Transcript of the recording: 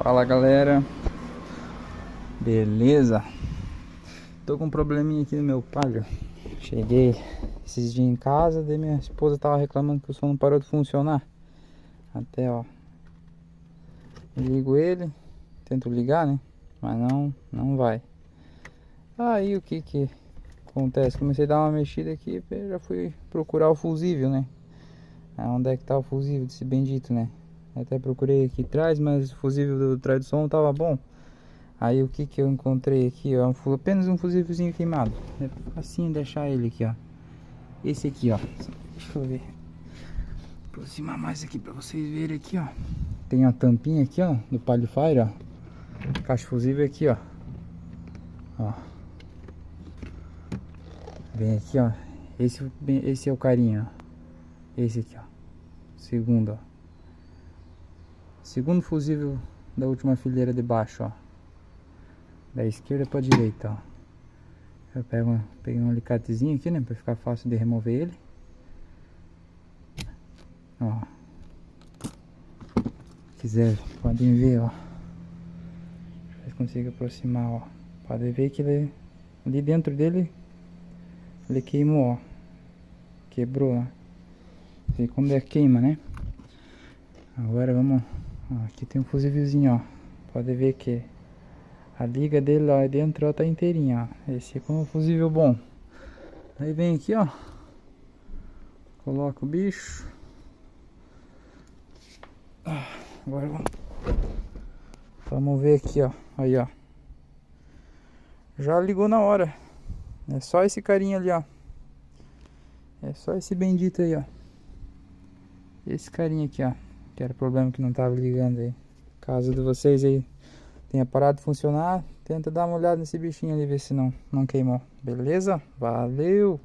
Fala galera, beleza? Tô com um probleminha aqui no meu palio. Cheguei esses dias em casa, daí minha esposa tava reclamando que o som não parou de funcionar. Até ó, ligo ele, tento ligar, né? Mas não vai. Aí o que acontece? Comecei a dar uma mexida aqui, já fui procurar o fusível, né? Onde é que tá o fusível desse bendito, né? Até procurei aqui atrás, mas o fusível do trás do som tava bom. Aí o que eu encontrei aqui, ó, apenas um fusívelzinho queimado. É assim deixar ele aqui, ó. Esse aqui, ó. Deixa eu ver. Aproximar mais aqui pra vocês verem aqui, ó. Tem a tampinha aqui, ó, do Palio Fire, ó. Caixa fusível aqui, ó. Ó. Vem aqui, ó. Esse é o carinha, ó. Esse aqui, ó. Segundo, ó. Segundo fusível da última fileira de baixo, ó. Da esquerda pra direita, ó. Eu peguei um alicatezinho aqui, né? Pra ficar fácil de remover ele. Ó. Se quiser, podem ver, ó. Deixa eu ver se consigo aproximar, ó. Pode ver que ele, ali dentro dele, ele queimou, ó. Quebrou, ó. Sei quando é queima, né? Agora vamos... Ó, aqui tem um fusívelzinho, ó. Pode ver que a liga dele lá dentro, ó, tá inteirinha, ó. Esse é um fusível bom. Aí vem aqui, ó. Coloca o bicho. Agora vamos ver aqui, ó. Aí, ó. Já ligou na hora. É só esse carinha ali, ó. É só esse bendito aí, ó. Esse carinha aqui, ó. Que era o problema que não tava ligando aí. Caso de vocês aí tenha parado de funcionar, tenta dar uma olhada nesse bichinho ali, ver se não queimou. Beleza? Valeu!